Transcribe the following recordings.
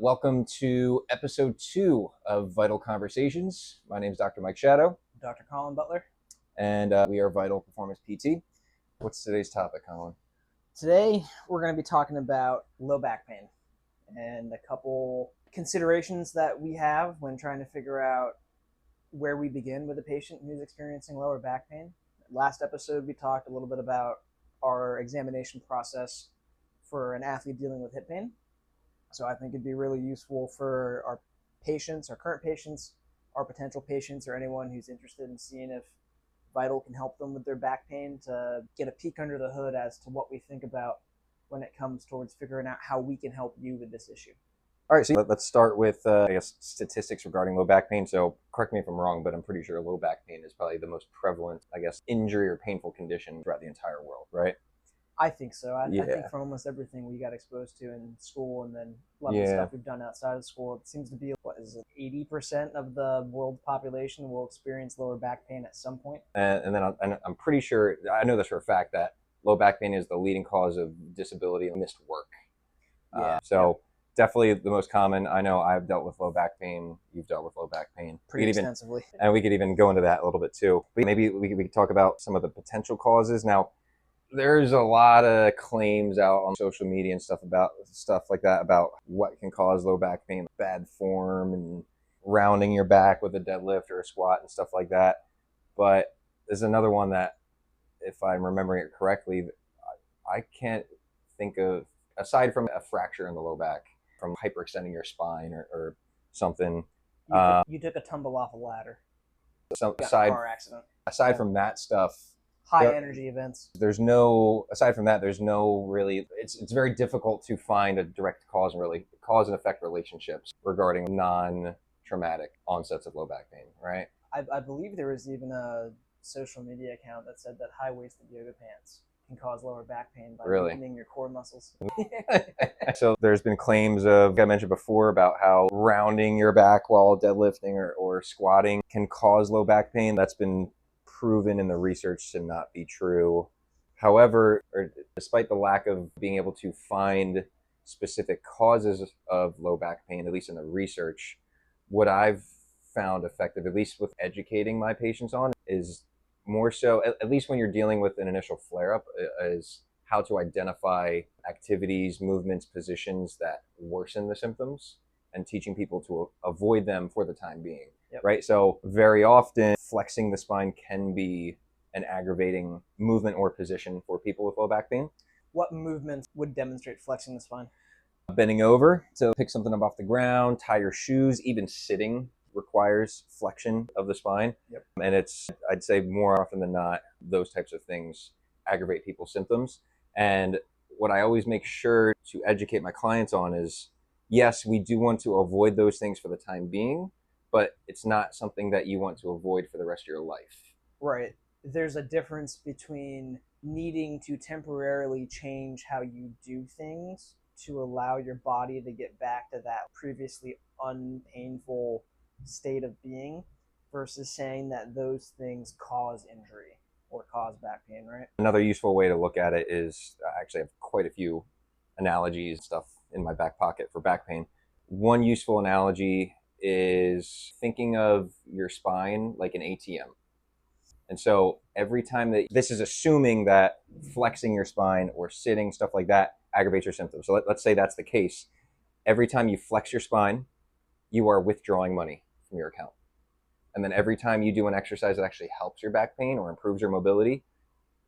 Welcome to episode 2 of Vital Conversations. My name is Dr. Mike Shadow. Dr. Colin Butler. And we are Vital Performance PT. What's today's topic, Colin? Today, we're going to be talking about low back pain and a couple considerations that we have when trying to figure out where we begin with a patient who's experiencing lower back pain. Last episode, we talked a little bit about our examination process for an athlete dealing with hip pain. So I think it'd be really useful for our patients, our current patients, our potential patients, or anyone who's interested in seeing if Vital can help them with their back pain to get a peek under the hood as to what we think about when it comes towards figuring out how we can help you with this issue. All right, so let's start with, statistics regarding low back pain. So correct me if I'm wrong, but I'm pretty sure low back pain is probably the most prevalent, injury or painful condition throughout the entire world, right? I think so. I think from almost everything we got exposed to in school and then a lot of the stuff we've done outside of school, it seems to be, 80% of the world population will experience lower back pain at some point. And then I'm pretty sure, I know this for a fact, that low back pain is the leading cause of disability and missed work. Definitely the most common. I know I've dealt with low back pain. You've dealt with low back pain. Pretty extensively. And we could even go into that a little bit too. But maybe we could talk about some of the potential causes. Now, there's a lot of claims out on social media and stuff like that about what can cause low back pain, bad form and rounding your back with a deadlift or a squat and stuff like that. But there's another one that, if I'm remembering it correctly, I can't think of, aside from a fracture in the low back from hyperextending your spine or something. You took a tumble off a ladder. Car accident. Aside from that stuff, high energy events. Aside from that, there's no really, it's very difficult to find a direct cause and effect relationships regarding non-traumatic onsets of low back pain, right? I believe there was even a social media account that said that high-waisted yoga pants can cause lower back pain by weakening your core muscles. So there's been claims of, like I mentioned before, about how rounding your back while deadlifting or squatting can cause low back pain. That's been proven in the research to not be true. However, despite the lack of being able to find specific causes of low back pain, at least in the research, what I've found effective, at least with educating my patients on, is more so, at least when you're dealing with an initial flare-up, is how to identify activities, movements, positions that worsen the symptoms and teaching people to avoid them for the time being. Yep. Right? So very often flexing the spine can be an aggravating movement or position for people with low back pain. What movements would demonstrate flexing the spine? Bending over to pick something up off the ground, tie your shoes, even sitting requires flexion of the spine. Yep. And I'd say more often than not, those types of things aggravate people's symptoms. And what I always make sure to educate my clients on is, yes, we do want to avoid those things for the time being, but it's not something that you want to avoid for the rest of your life. Right. There's a difference between needing to temporarily change how you do things to allow your body to get back to that previously unpainful state of being versus saying that those things cause injury or cause back pain, right? Another useful way to look at it is, I actually have quite a few analogies and stuff in my back pocket for back pain. One useful analogy is thinking of your spine like an ATM. And so every time this is assuming that flexing your spine or sitting, stuff like that, aggravates your symptoms. So let's say that's the case. Every time you flex your spine, you are withdrawing money from your account. And then every time you do an exercise that actually helps your back pain or improves your mobility,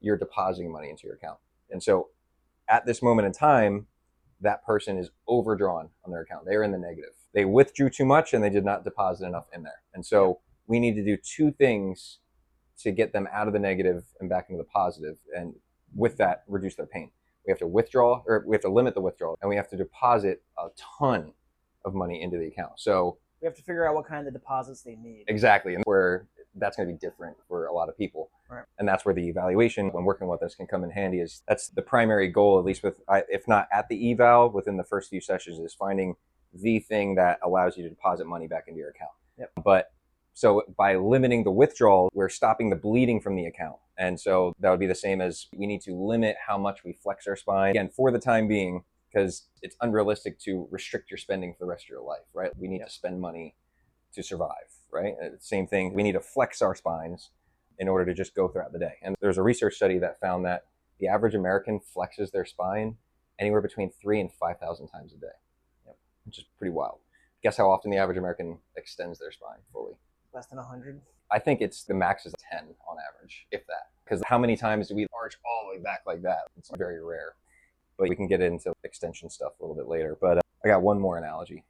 you're depositing money into your account. And so at this moment in time, that person is overdrawn on their account. They're in the negative. They withdrew too much and they did not deposit enough in there. And so we need to do two things to get them out of the negative and back into the positive. And with that, reduce their pain. We have to limit the withdrawal, and we have to deposit a ton of money into the account. So we have to figure out what kind of deposits they need. Exactly. And where that's going to be different for a lot of people. Right. And that's where the evaluation, when working with us, can come in handy. That's the primary goal, at least if not at the eval, within the first few sessions, is finding the thing that allows you to deposit money back into your account. Yep. But so by limiting the withdrawal, we're stopping the bleeding from the account. And so that would be the same as we need to limit how much we flex our spine, again, for the time being, because it's unrealistic to restrict your spending for the rest of your life, right? We need to spend money to survive, right? Same thing, we need to flex our spines in order to just go throughout the day. And there's a research study that found that the average American flexes their spine anywhere between 3,000 and 5,000 times a day, which is pretty wild. Guess how often the average American extends their spine fully? Less than 100. I think it's the max is 10 on average, if that. Because how many times do we arch all the way back like that? It's very rare. But we can get into extension stuff a little bit later. But I got one more analogy.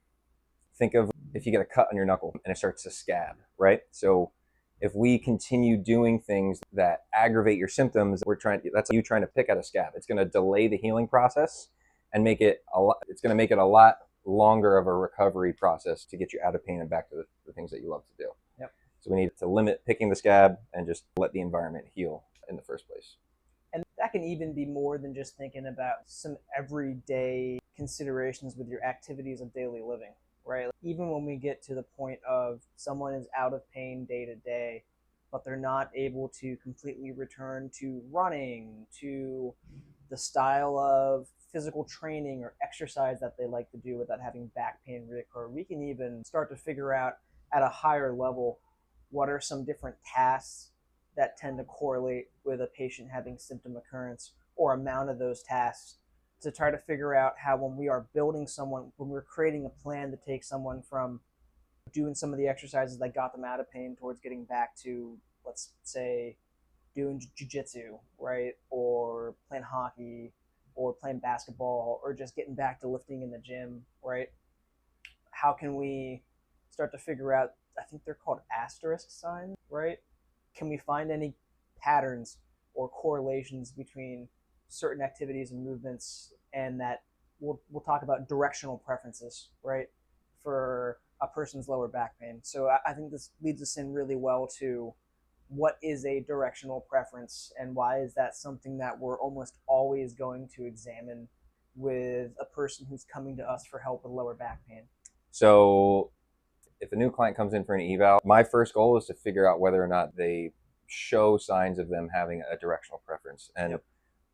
Think of if you get a cut on your knuckle and it starts to scab, right? So if we continue doing things that aggravate your symptoms, that's you trying to pick at a scab. It's going to delay the healing process and it's going to make it a lot longer of a recovery process to get you out of pain and back to the things that you love to do. Yep. So we need to limit picking the scab and just let the environment heal in the first place. And that can even be more than just thinking about some everyday considerations with your activities of daily living, right? Even when we get to the point of someone is out of pain day to day, but they're not able to completely return to running, to the style of physical training or exercise that they like to do without having back pain reoccur. We can even start to figure out at a higher level what are some different tasks that tend to correlate with a patient having symptom occurrence or amount of those tasks, to try to figure out how, when we are building someone, when we're creating a plan to take someone from doing some of the exercises that got them out of pain towards getting back to, let's say, doing jiu-jitsu, right? Or playing hockey or playing basketball or just getting back to lifting in the gym, right? How can we start to figure out, I think they're called asterisk signs, right? Can we find any patterns or correlations between certain activities and movements, and that we'll talk about directional preferences, right, for a person's lower back pain. So I think this leads us in really well to what is a directional preference and why is that something that we're almost always going to examine with a person who's coming to us for help with lower back pain. So if a new client comes in for an eval, my first goal is to figure out whether or not they show signs of them having a directional preference. And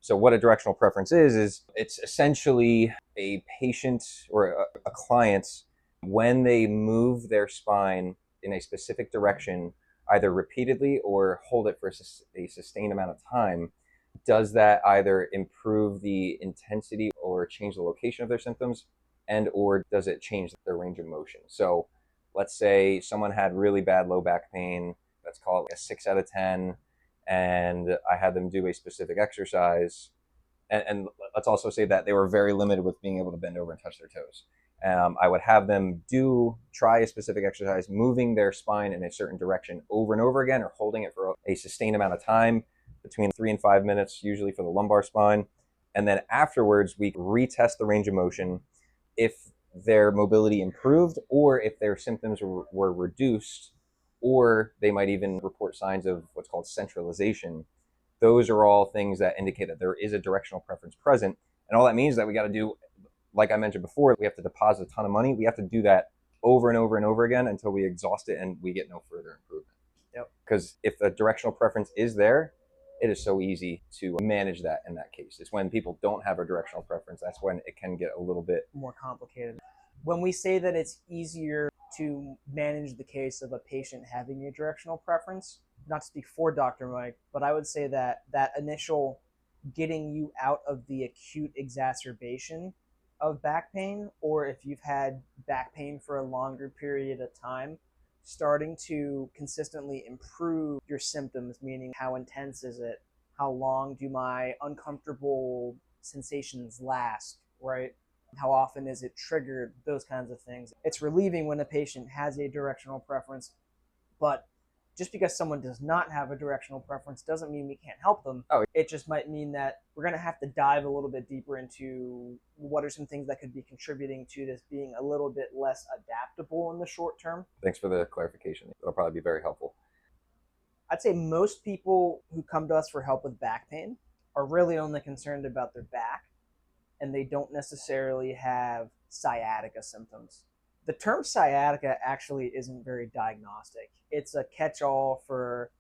so what a directional preference is it's essentially a patient or a client, when they move their spine in a specific direction, either repeatedly or hold it for a sustained amount of time, does that either improve the intensity or change the location of their symptoms, and or does it change their range of motion? So let's say someone had really bad low back pain, let's call it a 6 out of 10, and I had them do a specific exercise. And let's also say that they were very limited with being able to bend over and touch their toes. I would have them try a specific exercise, moving their spine in a certain direction over and over again, or holding it for a sustained amount of time, between 3 and 5 minutes, usually for the lumbar spine. And then afterwards, we retest the range of motion. If their mobility improved, or if their symptoms were reduced, or they might even report signs of what's called centralization. Those are all things that indicate that there is a directional preference present. And all that means is that we got to do, like I mentioned before, we have to deposit a ton of money. We have to do that over and over and over again until we exhaust it and we get no further improvement. Yep. Because if the directional preference is there, it is so easy to manage that in that case. It's when people don't have a directional preference, that's when it can get a little bit more complicated. When we say that it's easier to manage the case of a patient having a directional preference, not to speak for Dr. Mike, but I would say that that initial getting you out of the acute exacerbation of back pain, or if you've had back pain for a longer period of time, starting to consistently improve your symptoms, meaning how intense is it? How long do my uncomfortable sensations last, right? How often is it triggered? Those kinds of things. It's relieving when a patient has a directional preference, but just because someone does not have a directional preference doesn't mean we can't help them. It just might mean that we're going to have to dive a little bit deeper into what are some things that could be contributing to this being a little bit less adaptable in the short term. Thanks for the clarification. It'll probably be very helpful. I'd say most people who come to us for help with back pain are really only concerned about their back, and they don't necessarily have sciatica symptoms. The term sciatica actually isn't very diagnostic. It's a catch-all for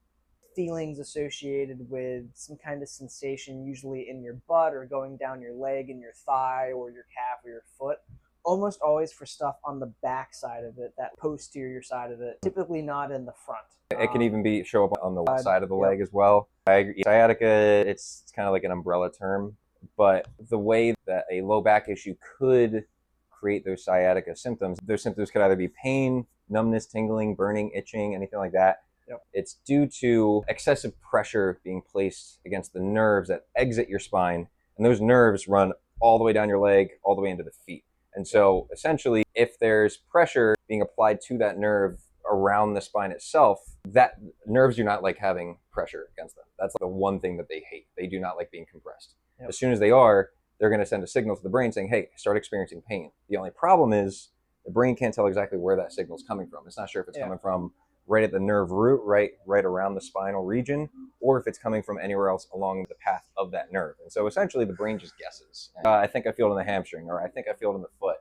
feelings associated with some kind of sensation, usually in your butt or going down your leg and your thigh or your calf or your foot. Almost always for stuff on the back side of it, that posterior side of it, typically not in the front. It can even show up on the left side of the Yep. leg as well. I agree. Sciatica, it's kind of like an umbrella term, but the way that a low back issue could create those sciatica symptoms, those symptoms could either be pain, numbness, tingling, burning, itching, anything like that. Yep. It's due to excessive pressure being placed against the nerves that exit your spine, and those nerves run all the way down your leg, all the way into the feet. And so essentially, if there's pressure being applied to that nerve around the spine itself, that nerves do not like having pressure against them. That's the one thing that they hate. They do not like being compressed. Yep. As soon as they are, they're going to send a signal to the brain saying, hey, start experiencing pain. The only problem is the brain can't tell exactly where that signal is coming from. It's not sure if it's coming from right at the nerve root, right around the spinal region, or if it's coming from anywhere else along the path of that nerve. And so essentially the brain just guesses. I think I feel it in the hamstring, or I think I feel it in the foot.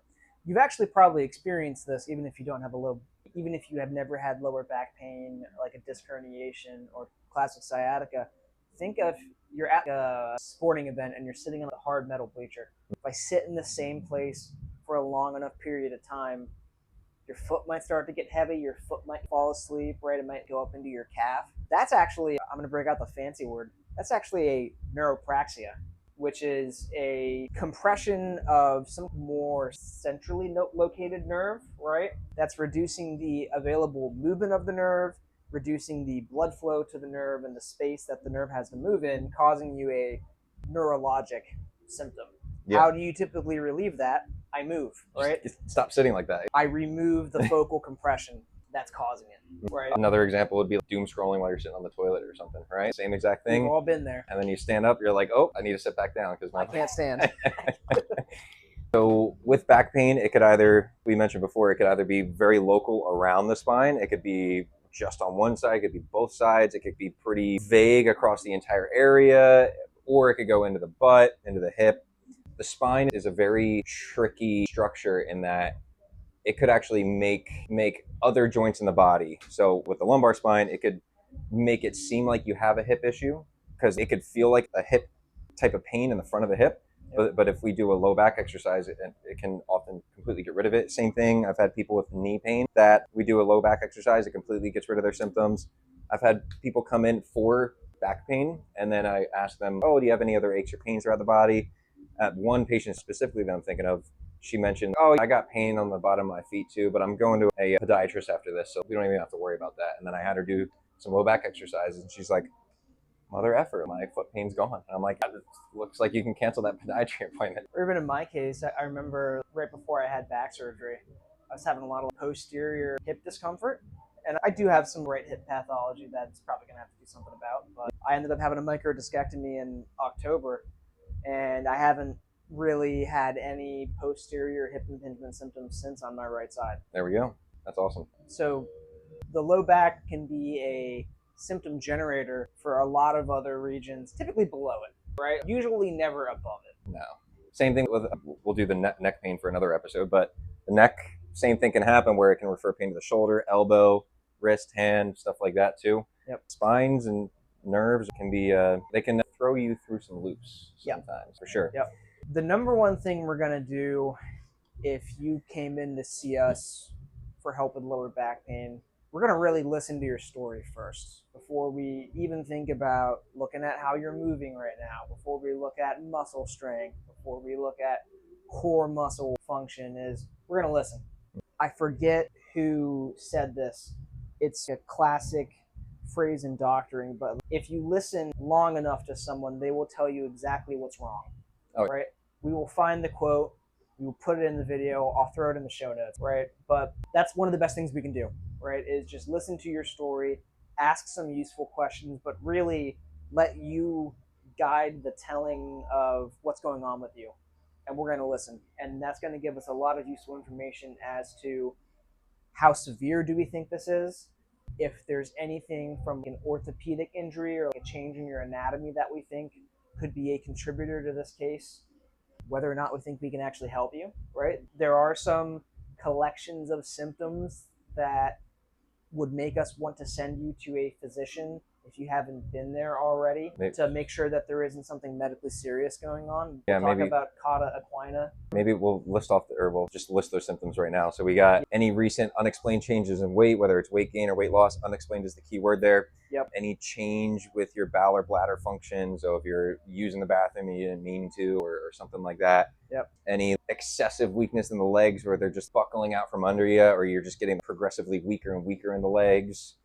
You've actually probably experienced this even if you don't have even if you have never had lower back pain, like a disc herniation or classic sciatica. Think of you're at a sporting event and you're sitting on a hard metal bleacher. If I sit in the same place for a long enough period of time, your foot might start to get heavy, your foot might fall asleep, right? It might go up into your calf. That's actually, I'm going to break out the fancy word, that's actually a neuropraxia, which is a compression of some more centrally located nerve, right? That's reducing the available movement of the nerve, reducing the blood flow to the nerve and the space that the nerve has to move in, causing you a neurologic symptom. Yeah. How do you typically relieve that? I move, right? Just stop sitting like that. I remove the focal compression that's causing it, right? Another example would be doom scrolling while you're sitting on the toilet or something, right? Same exact thing. We've all been there. And then you stand up, you're like, oh, I need to sit back down because I can't stand. So with back pain, it could either, we mentioned before, it could either be very local around the spine. It could be just on one side. It could be both sides. It could be pretty vague across the entire area, or it could go into the butt, into the hip. The spine is a very tricky structure in that it could actually make other joints in the body. So with the lumbar spine, it could make it seem like you have a hip issue because it could feel like a hip type of pain in the front of the hip. But if we do a low back exercise, it can often completely get rid of it. Same thing, I've had people with knee pain that we do a low back exercise, it completely gets rid of their symptoms. I've had people come in for back pain, and then I ask them, oh, do you have any other aches or pains throughout the body? One patient specifically that I'm thinking of, she mentioned, oh, I got pain on the bottom of my feet too, but I'm going to a podiatrist after this, so we don't even have to worry about that. And then I had her do some low back exercises, and she's like, mother effer, my foot pain's gone. And I'm like, it looks like you can cancel that podiatry appointment. Or even in my case, I remember right before I had back surgery, I was having a lot of posterior hip discomfort. And I do have some right hip pathology that's probably going to have to do something about. But I ended up having a microdiscectomy in October, and I haven't really had any posterior hip impingement symptoms since on my right side. There we go. That's awesome. So the low back can be a symptom generator for a lot of other regions, typically below it, right? Usually never above it. No. Same thing with, we'll do the neck pain for another episode, but the neck, same thing can happen where it can refer pain to the shoulder, elbow, wrist, hand, stuff like that too. Yep. Spines and nerves can be, they can throw you through some loops sometimes, for sure. Yep. The number one thing we're going to do if you came in to see us for help with lower back pain, we're going to really listen to your story first before we even think about looking at how you're moving right now, before we look at muscle strength, before we look at core muscle function. Is we're going to listen. I forget who said this. It's a classic phrase in doctoring, but if you listen long enough to someone, they will tell you exactly what's wrong. Right? We will find the quote, we will put it in the video, I'll throw it in the show notes, right? But that's one of the best things we can do, right? Is just listen to your story, ask some useful questions, but really let you guide the telling of what's going on with you. And we're going to listen. And that's going to give us a lot of useful information as to how severe do we think this is, if there's anything from an orthopedic injury or a change in your anatomy that we think could be a contributor to this case, whether or not we think we can actually help you, right? There are some collections of symptoms that would make us want to send you to a physician if you haven't been there already, Maybe. to make sure that there isn't something medically serious going on. Yeah, We'll talk maybe. about cauda equina. Maybe we'll we'll just list those symptoms right now. So we got any recent unexplained changes in weight, whether it's weight gain or weight loss. Unexplained is the key word there. Yep. Any change with your bowel or bladder function. So if you're using the bathroom and you didn't mean to, or something like that. Yep. Any excessive weakness in the legs where they're just buckling out from under you, or you're just getting progressively weaker and weaker in the legs.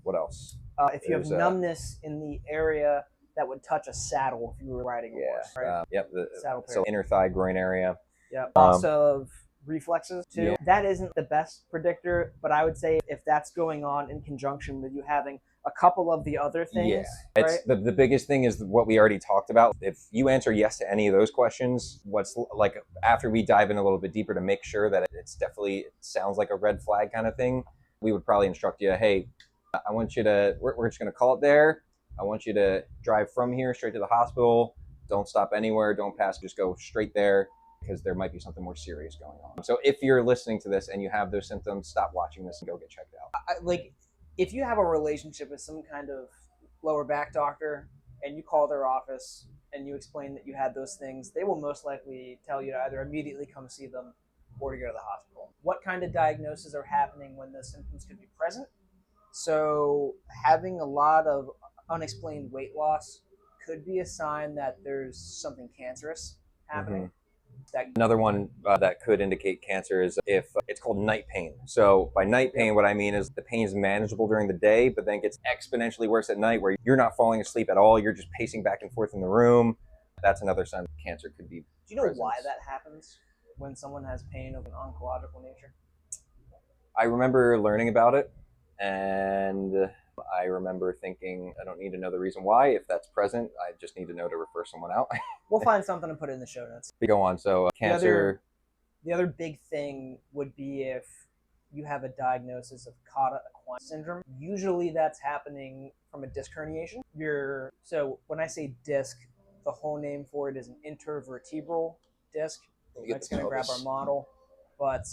What else? If you have numbness in the area that would touch a saddle if you were riding a horse, right? Yep. Saddle So inner thigh, groin area. Yep. Loss of reflexes too. Yeah. That isn't the best predictor, but I would say if that's going on in conjunction with you having a couple of the other things, it's the biggest thing is what we already talked about. If you answer yes to any of those questions, what's like after we dive in a little bit deeper to make sure that it's definitely, it sounds like a red flag kind of thing, we would probably instruct you, hey, I want you to, we're just going to call it there. I want you to drive from here straight to the hospital. Don't stop anywhere. Don't pass. Just go straight there, because there might be something more serious going on. So if you're listening to this and you have those symptoms, stop watching this and go get checked out. Like if you have a relationship with some kind of lower back doctor and you call their office and you explain that you had those things, they will most likely tell you to either immediately come see them or to go to the hospital. What kind of diagnoses are happening when those symptoms could be present? So having a lot of unexplained weight loss could be a sign that there's something cancerous happening. Another one that could indicate cancer is if it's called night pain. So by night pain, what I mean is the pain is manageable during the day, but then gets exponentially worse at night where you're not falling asleep at all. You're just pacing back and forth in the room. That's another sign that cancer could be. Do you know why that happens when someone has pain of an oncological nature? I remember learning about it, and I remember thinking, I don't need to know the reason why. If that's present, I just need to know to refer someone out. We'll find something to put in the show notes. Go on. So cancer. The other big thing would be if you have a diagnosis of cauda equina syndrome. Usually that's happening from a disc herniation. So when I say disc, the whole name for it is an intervertebral disc. That's going to grab our model. But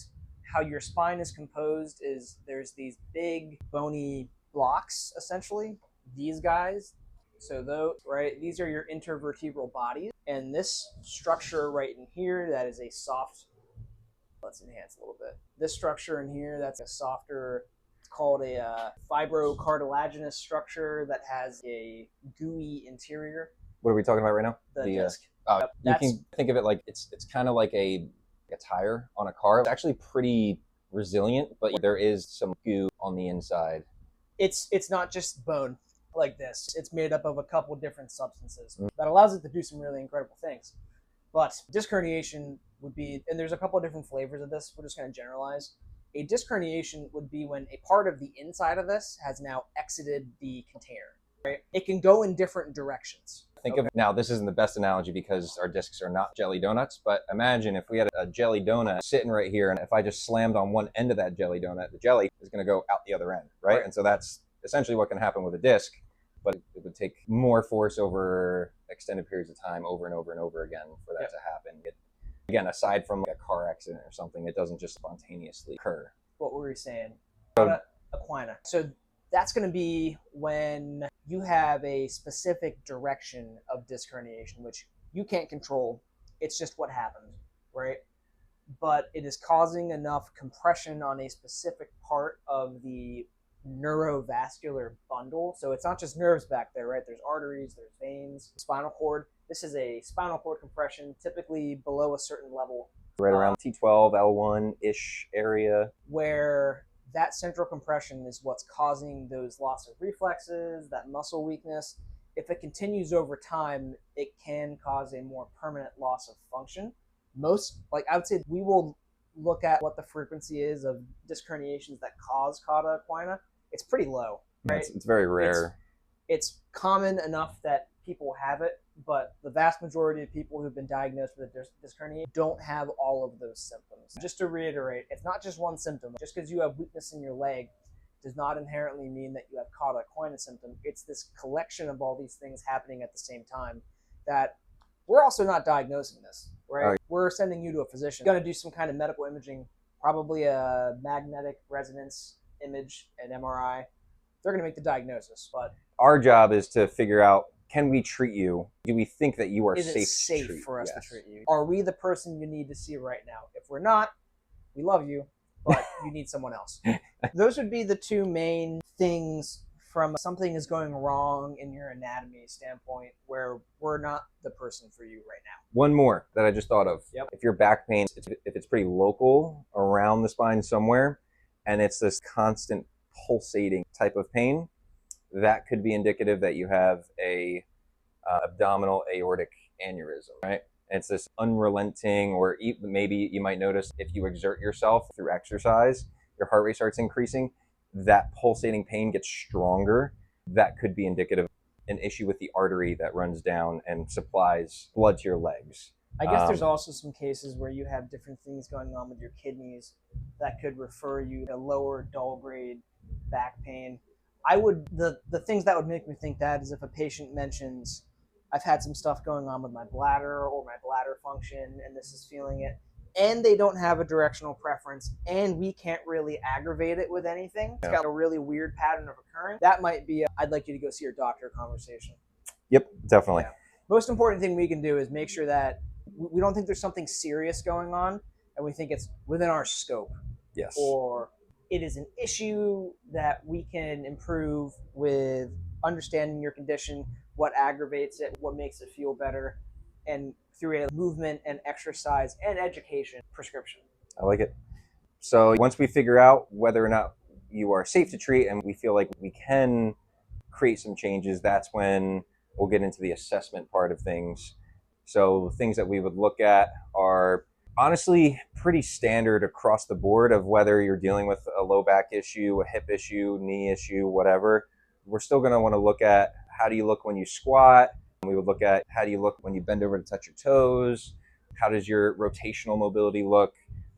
how your spine is composed is there's these big bony blocks, essentially. These guys. So these are your intervertebral bodies. And this structure right in here, that is a soft, let's enhance a little bit. This structure in here, that's a softer, it's called a fibrocartilaginous structure that has a gooey interior. What are we talking about right now? The disc. You can think of it like it's kind of like a tire on a car. It's actually pretty resilient, but there is some goo on the inside. It's not just bone like this. It's made up of a couple different substances that allows it to do some really incredible things. But disc herniation would be, and there's a couple of different flavors of this. We're just going to generalize. A disc herniation would be when a part of the inside of this has now exited the container. Right? It can go in different directions. Think of, now this isn't the best analogy because our discs are not jelly donuts, but imagine if we had a jelly donut sitting right here, and if I just slammed on one end of that jelly donut, the jelly is going to go out the other end, right? And so that's essentially what can happen with a disc, but it would take more force over extended periods of time over and over and over again for that to happen. Again, aside from like a car accident or something, it doesn't just spontaneously occur. What were we saying? Equina. So that's going to be when you have a specific direction of disc herniation, which you can't control. It's just what happened, right? But it is causing enough compression on a specific part of the neurovascular bundle. So it's not just nerves back there, right? There's arteries, there's veins, spinal cord. This is a spinal cord compression, typically below a certain level. Right around T12, L1-ish area. Where that central compression is what's causing those loss of reflexes, that muscle weakness. If it continues over time, it can cause a more permanent loss of function. I would say we will look at what the frequency is of disc herniations that cause cauda equina. It's pretty low, right? It's very rare. It's common enough that people have it, but the vast majority of people who've been diagnosed with a disc hernia don't have all of those symptoms. Just to reiterate, it's not just one symptom. Just because you have weakness in your leg does not inherently mean that you have cauda equina symptom. It's this collection of all these things happening at the same time that we're also not diagnosing this, right? We're sending you to a physician. You're going to do some kind of medical imaging, probably a magnetic resonance image, an MRI, they're going to make the diagnosis. But our job is to figure out, can we treat you? Do we think that you are is it safe safe for us to Yes. treat you? Are we the person you need to see right now? If we're not, we love you, but you need someone else. Those would be the two main things from something is going wrong in your anatomy standpoint where we're not the person for you right now. One more that I just thought of. Yep. If your back pain, if it's pretty local around the spine somewhere, and it's this constant pulsating type of pain, that could be indicative that you have a abdominal aortic aneurysm, right? It's this unrelenting, or maybe you might notice if you exert yourself through exercise, your heart rate starts increasing, that pulsating pain gets stronger. That could be indicative of an issue with the artery that runs down and supplies blood to your legs. I guess there's also some cases where you have different things going on with your kidneys that could refer you to lower dull grade back pain. The things that would make me think that is if a patient mentions, I've had some stuff going on with my bladder or my bladder function and this is feeling it, and they don't have a directional preference and we can't really aggravate it with anything. It's got a really weird pattern of occurring. That might be I'd like you to go see your doctor conversation. Yep, definitely. Yeah. Most important thing we can do is make sure that we don't think there's something serious going on and we think it's within our scope. Yes. Or it is an issue that we can improve with understanding your condition, what aggravates it, what makes it feel better, and through a movement and exercise and education prescription. I like it. So once we figure out whether or not you are safe to treat and we feel like we can create some changes, that's when we'll get into the assessment part of things. So things that we would look at are honestly pretty standard across the board of whether you're dealing with a low back issue, a hip issue, knee issue, whatever. We're still going to want to look at how do you look when you squat. We would look at how do you look when you bend over to touch your toes. How does your rotational mobility look?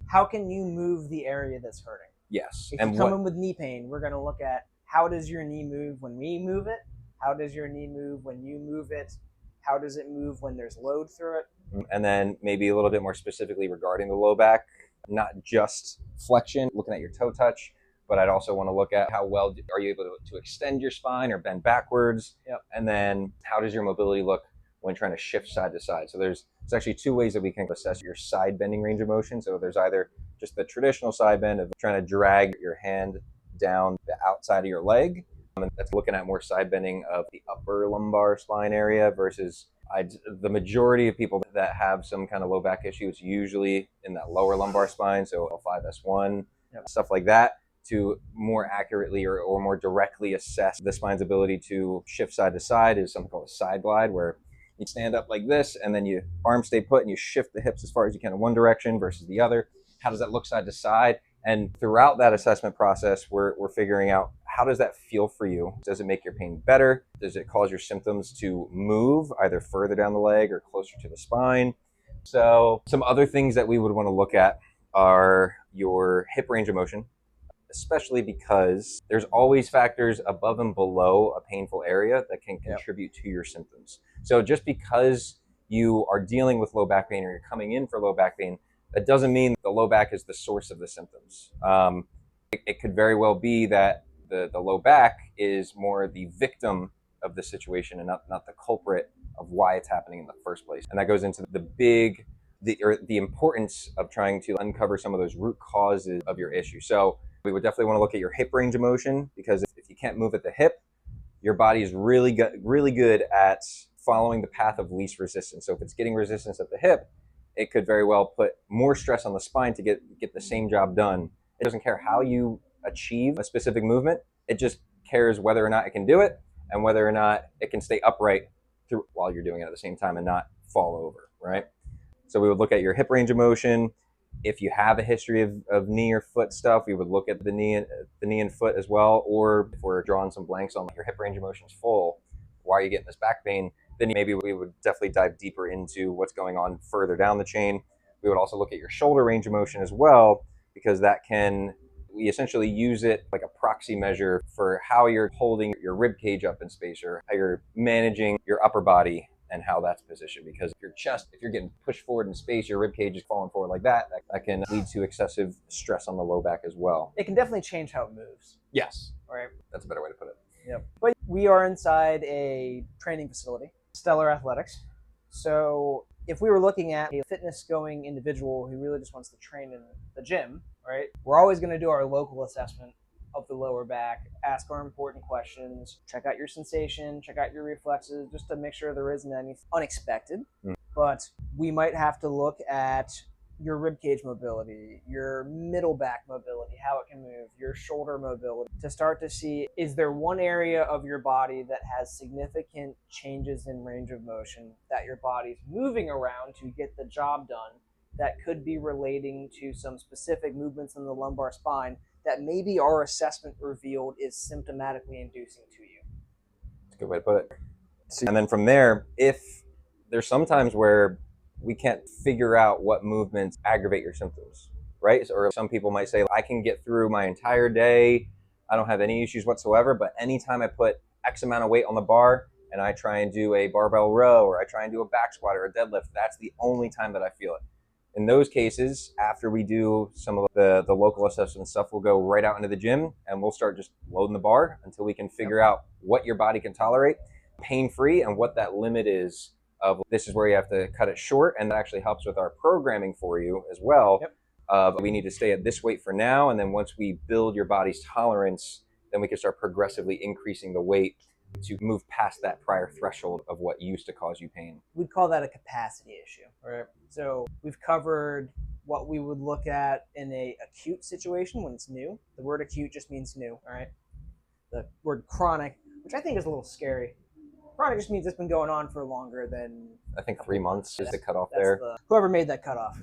How can you move the area that's hurting? Yes. If you come in with knee pain, we're going to look at how does your knee move when we move it? How does your knee move when you move it? How does it move when there's load through it? And then maybe a little bit more specifically regarding the low back, not just flexion, looking at your toe touch, but I'd also want to look at how well are you able to extend your spine or bend backwards? Yep. And then how does your mobility look when trying to shift side to side? So there's actually two ways that we can assess your side bending range of motion. So there's either just the traditional side bend of trying to drag your hand down the outside of your leg. And that's looking at more side bending of the upper lumbar spine area versus the majority of people that have some kind of low back issue, it's usually in that lower lumbar spine, so L5S1, stuff like that, to more accurately or more directly assess the spine's ability to shift side to side is something called a side glide, where you stand up like this and then you arms stay put and you shift the hips as far as you can in one direction versus the other. How does that look side to side? And throughout that assessment process, we're figuring out, how does that feel for you? Does it make your pain better? Does it cause your symptoms to move either further down the leg or closer to the spine? So some other things that we would want to look at are your hip range of motion, especially because there's always factors above and below a painful area that can contribute to your symptoms. So just because you are dealing with low back pain or you're coming in for low back pain, that doesn't mean the low back is the source of the symptoms. It could very well be that the low back is more the victim of the situation and not the culprit of why it's happening in the first place. And that goes into the importance of trying to uncover some of those root causes of your issue. So we would definitely want to look at your hip range of motion, because if you can't move at the hip, your body is really good at following the path of least resistance. So if it's getting resistance at the hip, it could very well put more stress on the spine to get the same job done. It doesn't care how you achieve a specific movement. It just cares whether or not it can do it and whether or not it can stay upright while you're doing it at the same time and not fall over, right? So we would look at your hip range of motion. If you have a history of knee or foot stuff, we would look at the knee and foot as well. Or if we're drawing some blanks on your hip range of motion is full, why are you getting this back pain? Then maybe we would definitely dive deeper into what's going on further down the chain. We would also look at your shoulder range of motion as well, because we essentially use it like a proxy measure for how you're holding your rib cage up in space or how you're managing your upper body and how that's positioned. Because if you're getting pushed forward in space, your rib cage is falling forward like that, that can lead to excessive stress on the low back as well. It can definitely change how it moves. Yes. Right. That's a better way to put it. Yep. But we are inside a training facility, Stellar Athletics. So if we were looking at a fitness going individual who really just wants to train in the gym, right, we're always going to do our local assessment of the lower back, ask our important questions, check out your sensation, check out your reflexes, just to make sure there isn't anything unexpected. But we might have to look at your rib cage mobility, your middle back mobility, how it can move, your shoulder mobility, to start to see, is there one area of your body that has significant changes in range of motion that your body's moving around to get the job done that could be relating to some specific movements in the lumbar spine that maybe our assessment revealed is symptomatically inducing to you. That's a good way to put it. And then from there, if there's sometimes where we can't figure out what movements aggravate your symptoms, right? Or some people might say, I can get through my entire day, I don't have any issues whatsoever, but anytime I put X amount of weight on the bar and I try and do a barbell row or I try and do a back squat or a deadlift, that's the only time that I feel it. In those cases, after we do some of the local assessment stuff, we'll go right out into the gym and we'll start just loading the bar until we can figure out what your body can tolerate pain-free and what that limit is of this is where you have to cut it short. And that actually helps with our programming for you as well. We need to stay at this weight for now. And then once we build your body's tolerance, then we can start progressively increasing the weight to move past that prior threshold of what used to cause you pain. We'd call that a capacity issue, right? So we've covered what we would look at in a acute situation when it's new. The word acute just means new, right? The word chronic, which I think is a little scary. Chronic just means it's been going on for longer than... I think 3 months is the cutoff there. Whoever made that cutoff.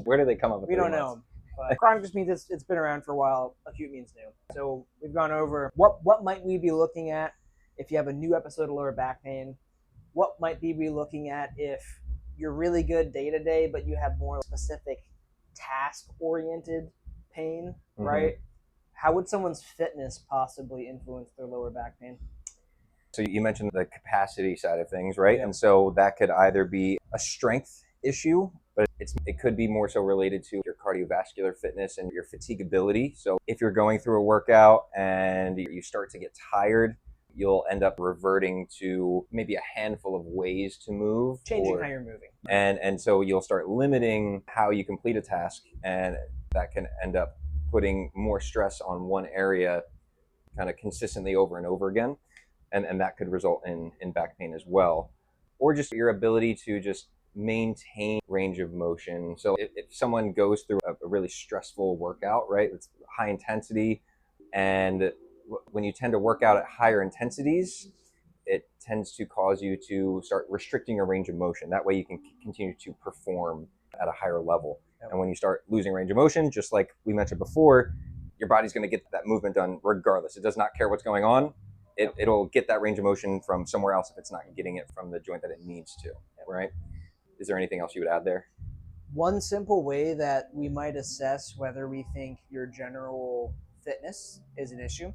Where do they come up with 3 months? We don't know. But chronic just means it's been around for a while. Acute means new. So we've gone over what might we be looking at if you have a new episode of lower back pain. What might we be looking at if you're really good day to day, but you have more specific task-oriented pain, right? How would someone's fitness possibly influence their lower back pain? So you mentioned the capacity side of things, right? And so that could either be a strength issue, but it could be more so related to your cardiovascular fitness and your fatigability. So if you're going through a workout and you start to get tired, you'll end up reverting to maybe a handful of ways to move. Changing how you're moving. And so you'll start limiting how you complete a task, and that can end up putting more stress on one area kind of consistently over and over again. And that could result in back pain as well. Or just your ability to just maintain range of motion. So if someone goes through a really stressful workout, right, it's high intensity, and when you tend to work out at higher intensities, it tends to cause you to start restricting your range of motion. That way you can continue to perform at a higher level. And when you start losing range of motion, just like we mentioned before, your body's going to get that movement done regardless. It does not care what's going on. It'll get that range of motion from somewhere else if it's not getting it from the joint that it needs to, right? Is there anything else you would add there? One simple way that we might assess whether we think your general fitness is an issue,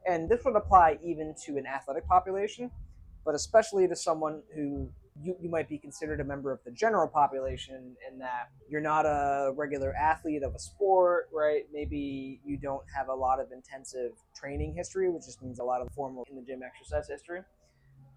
and this would apply even to an athletic population, but especially to someone who you might be considered a member of the general population in that you're not a regular athlete of a sport, right? Maybe you don't have a lot of intensive training history, which just means a lot of formal in the gym exercise history.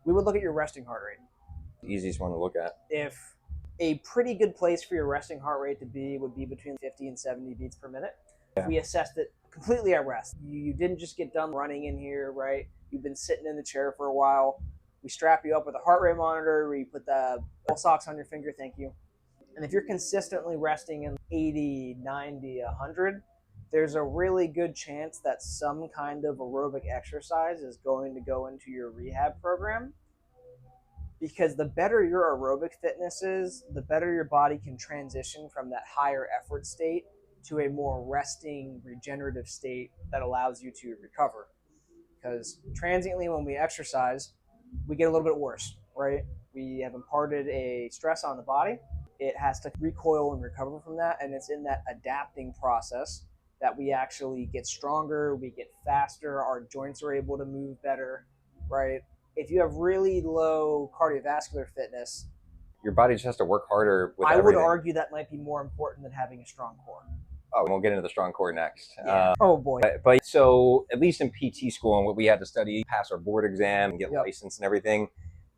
We would look at your resting heart rate. Easiest one to look at. If a pretty good place for your resting heart rate to be would be between 50 and 70 beats per minute. If we assessed it completely at rest, you didn't just get done running in here, right? You've been sitting in the chair for a while. We strap you up with a heart rate monitor. We put the ball socks on your finger, thank you. And if you're consistently resting in 80, 90, 100, there's a really good chance that some kind of aerobic exercise is going to go into your rehab program. Because the better your aerobic fitness is, the better your body can transition from that higher effort state to a more resting, regenerative state that allows you to recover. Because transiently when we exercise, we get a little bit worse, right? We have imparted a stress on the body. It has to recoil and recover from that, and it's in that adapting process that we actually get stronger, we get faster, our joints are able to move better, right? If you have really low cardiovascular fitness, Your body just has to work harder with I everything. would argue that might be more important than having a strong core. Oh, we'll get into the strong core next. Yeah. Oh boy. But so at least in PT school and what we had to study, pass our board exam and get Yep. licensed and everything,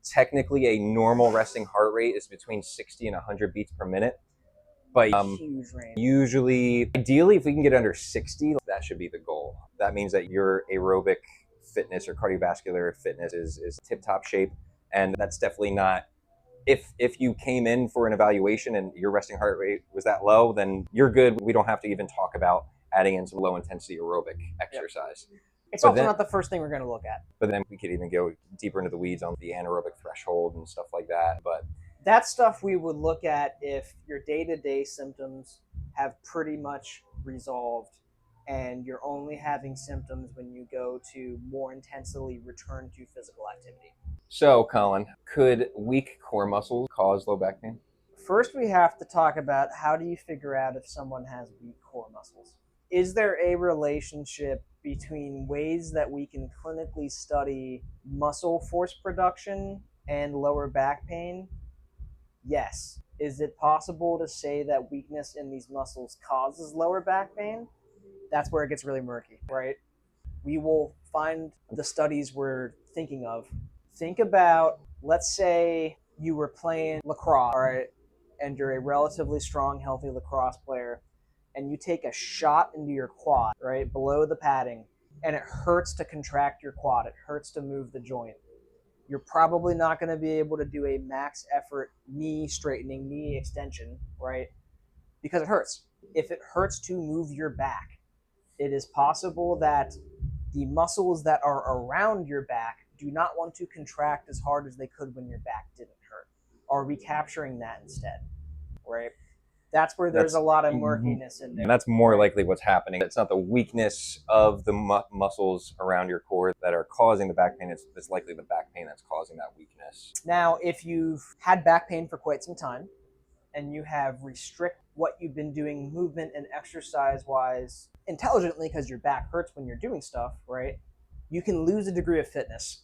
technically a normal resting heart rate is between 60 and 100 beats per minute. But Huge range. usually, ideally, if we can get under 60, that should be the goal. That means that your aerobic fitness or cardiovascular fitness is tip-top shape. And that's definitely not, if you came in for an evaluation and your resting heart rate was that low, then you're good. We don't have to even talk about adding in some low intensity aerobic exercise. Yep. It's But also then- not the first thing we're going to look at. But then we could even go deeper into the weeds on the anaerobic threshold and stuff like that. But That stuff we would look at if your day-to-day symptoms have pretty much resolved and you're only having symptoms when you go to more intensely return to physical activity. so, Colin, could weak core muscles cause low back pain? First, we have to talk about how do you figure out if someone has weak core muscles? Is there a relationship between ways that we can clinically study muscle force production and lower back pain? Yes. Is it possible to say that weakness in these muscles causes lower back pain? That's where it gets really murky, right? We will find the studies we're thinking of. Think about, let's say you were playing lacrosse, all right, and you're a relatively strong, healthy lacrosse player, and you take a shot into your quad, right, below the padding, and it hurts to contract your quad. It hurts to move the joint. You're probably not going to be able to do a max effort knee straightening, knee extension, right? Because it hurts. If it hurts to move your back, it is possible that the muscles that are around your back do not want to contract as hard as they could when your back didn't hurt. Are we capturing that instead, right? That's where there's a lot of murkiness in there. And that's more likely what's happening. It's not the weakness of the muscles around your core that are causing the back pain. It's likely the back pain that's causing that weakness. Now, if you've had back pain for quite some time and you have restrict what you've been doing movement and exercise wise intelligently because your back hurts when you're doing stuff, right? You can lose a degree of fitness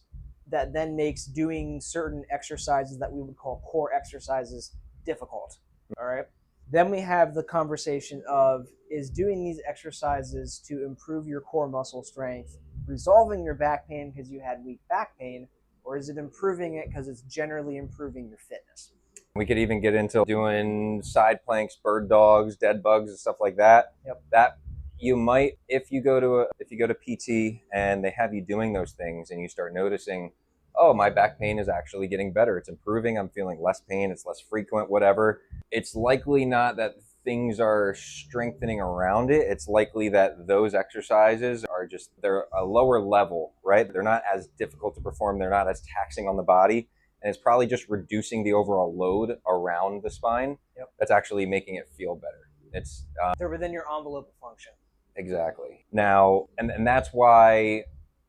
that then makes doing certain exercises that we would call core exercises difficult, all right? Then we have the conversation of, is doing these exercises to improve your core muscle strength resolving your back pain because you had weak back pain, or is it improving it because it's generally improving your fitness? We could even get into doing side planks, bird dogs, dead bugs, and stuff like that. Yep. That you might, if you go to PT and they have you doing those things and you start noticing, oh, my back pain is actually getting better. It's improving. I'm feeling less pain. It's less frequent, whatever. It's likely not that things are strengthening around it. It's likely that those exercises are just, they're a lower level, right? They're not as difficult to perform. They're not as taxing on the body. And it's probably just reducing the overall load around the spine. Yep. That's actually making it feel better. It's They're within your envelope of function. exactly. Now, and that's why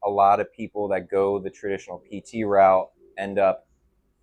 a lot of people that go the traditional PT route end up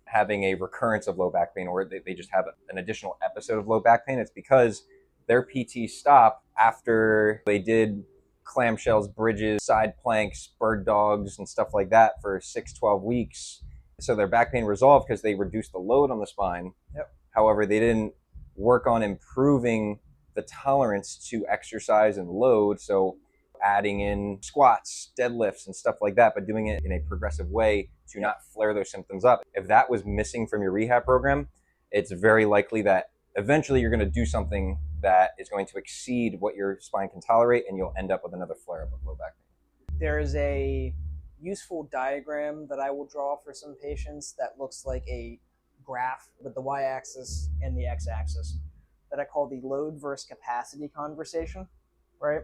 having a recurrence of low back pain, or they just have an additional episode of low back pain. It's because their PT stopped after they did clamshells, bridges, side planks, bird dogs, and stuff like that for 6-12 weeks. So their back pain resolved because they reduced the load on the spine. Yep. However, they didn't work on improving the tolerance to exercise and load. So adding in squats, deadlifts, and stuff like that, but doing it in a progressive way to not flare those symptoms up. If that was missing from your rehab program, it's very likely that eventually you're going to do something that is going to exceed what your spine can tolerate, and you'll end up with another flare-up of low back pain. There is a useful diagram that I will draw for some patients that looks like a graph with the y-axis and the x-axis that I call the load versus capacity conversation, right?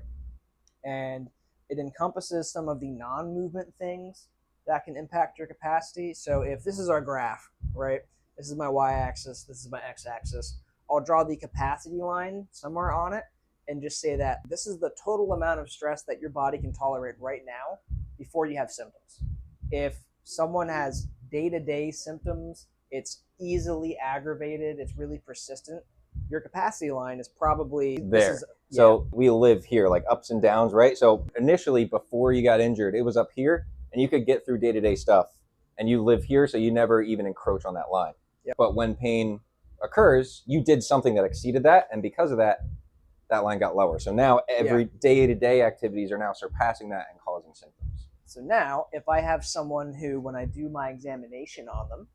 And it encompasses some of the non-movement things that can impact your capacity. So if this is our graph, right? This is my y-axis, this is my x-axis. I'll draw the capacity line somewhere on it and just say that this is the total amount of stress that your body can tolerate right now before you have symptoms. If someone has day-to-day symptoms, it's easily aggravated, it's really persistent, your capacity line is probably there. So we live here, like ups and downs, right? So initially, before you got injured, it was up here, and you could get through day-to-day stuff and you live here, so you never even encroach on that line. Yep. But when pain occurs, you did something that exceeded that, and because of that, that line got lower. So now every day-to-day activities are now surpassing that and causing symptoms. So now, if I have someone who, when I do my examination on them,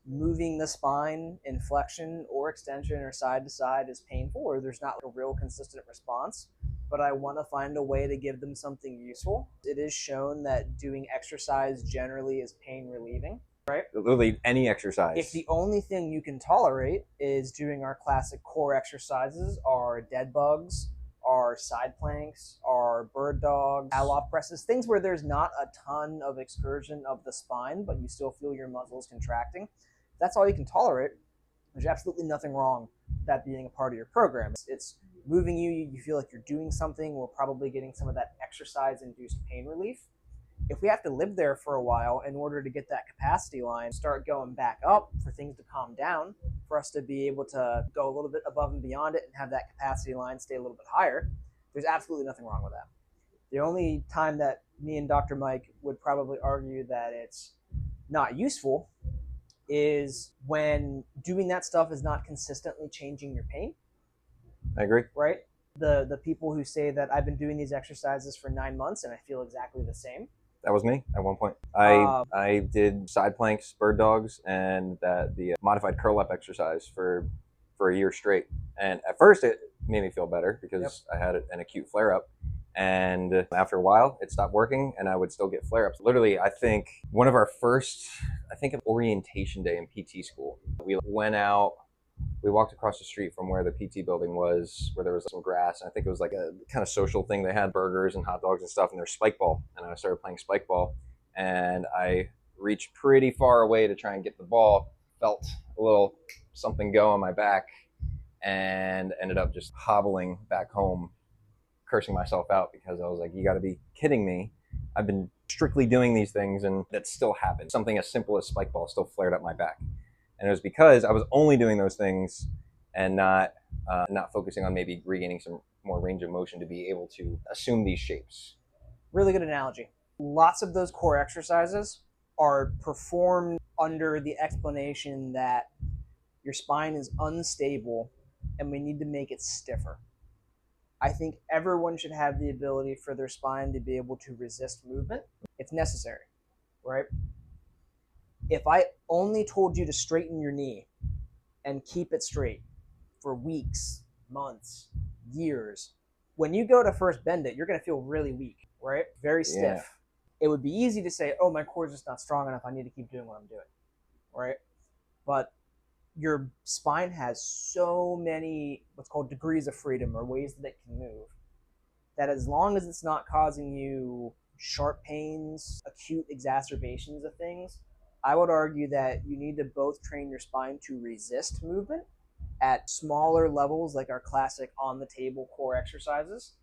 moving the spine in flexion or extension or side to side is painful, or there's not a real consistent response, but I want to find a way to give them something useful, it is shown that doing exercise generally is pain relieving. Right? Literally any exercise. If the only thing you can tolerate is doing our classic core exercises, our dead bugs, our side planks, our bird dogs, Allof presses, things where there's not a ton of excursion of the spine, but you still feel your muscles contracting, if that's all you can tolerate, there's absolutely nothing wrong with that being a part of your program. It's moving you, you feel like you're doing something, we're probably getting some of that exercise-induced pain relief. If we have to live there for a while in order to get that capacity line start going back up, for things to calm down, for us to be able to go a little bit above and beyond it and have that capacity line stay a little bit higher, there's absolutely nothing wrong with that. The only time that me and Dr. Mike would probably argue that it's not useful is when doing that stuff is not consistently changing your pain. I agree. Right? The people who say that I've been doing these exercises for 9 months and I feel exactly the same. That was me at one point. I did side planks, bird dogs, and the modified curl up exercise for a year straight. And at first it made me feel better because I had an acute flare up. And after a while, it stopped working, and I would still get flare ups. Literally, I think one of our first, orientation day in PT school, we went out. We walked across the street from where the PT building was, where there was some grass. And I think it was like a kind of social thing. They had burgers and hot dogs and stuff, and there's spike ball. And I started playing spike ball, and I reached pretty far away to try and get the ball, felt a little something go on my back, and ended up just hobbling back home, cursing myself out because I was like, you got to be kidding me. I've been strictly doing these things, and that still happened. Something as simple as spike ball still flared up my back. And it was because I was only doing those things and not focusing on maybe regaining some more range of motion to be able to assume these shapes. Really good analogy. Lots of those core exercises are performed under the explanation that your spine is unstable and we need to make it stiffer. I think everyone should have the ability for their spine to be able to resist movement if necessary, right? If I only told you to straighten your knee and keep it straight for weeks, months, years, when you go to first bend it, you're going to feel really weak, right? Very stiff. Yeah. It would be easy to say, oh, my core is just not strong enough. I need to keep doing what I'm doing, right? But your spine has so many what's called degrees of freedom, or ways that it can move, that as long as it's not causing you sharp pains, acute exacerbations of things, I would argue that you need to both train your spine to resist movement at smaller levels, like our classic on the table core exercises,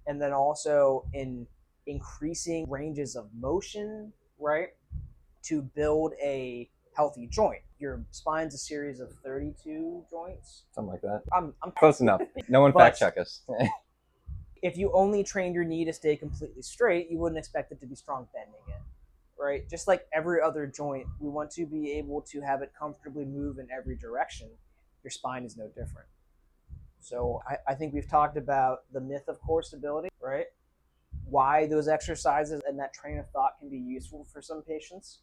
and then also in increasing ranges of motion, right, to build a healthy joint. Your spine's a series of 32 joints. Something like that. I'm close enough. No one fact check us. If you only trained your knee to stay completely straight, you wouldn't expect it to be strong bending it, right? Just like every other joint, we want to be able to have it comfortably move in every direction. Your spine is no different. So I think we've talked about the myth of core stability, right? Why those exercises and that train of thought can be useful for some patients,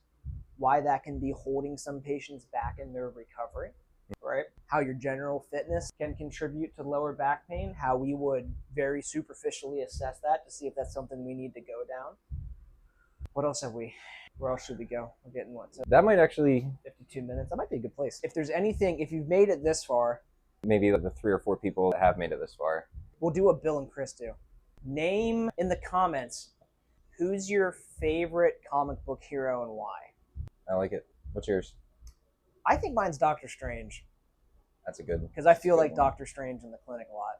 why that can be holding some patients back in their recovery, right? How your general fitness can contribute to lower back pain, how we would very superficially assess that to see if that's something we need to go down. What else have we? Where else should we go? We're getting what? So that might actually 52 minutes. That might be a good place. If there's anything, if you've made it this far, maybe the 3 or 4 people that have made it this far, we'll do what Bill and Chris do. Name in the comments who's your favorite comic book hero and why. I like it. What's yours? I think mine's Doctor Strange. That's a good one. Because I feel like Doctor Strange in the clinic a lot.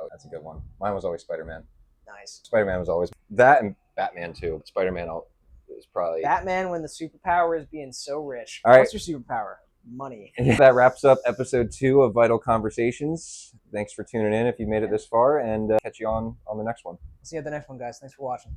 Oh, that's a good one. Mine was always Spider-Man. Nice. Spider-Man was always that, and Batman too. Spider-Man is probably Batman when the superpower is being so rich. All right. What's your superpower? Money. That wraps up episode 2 of Vital Conversations. Thanks for tuning in if you made it this far, and catch you on the next one. See you at the next one, guys. Thanks for watching.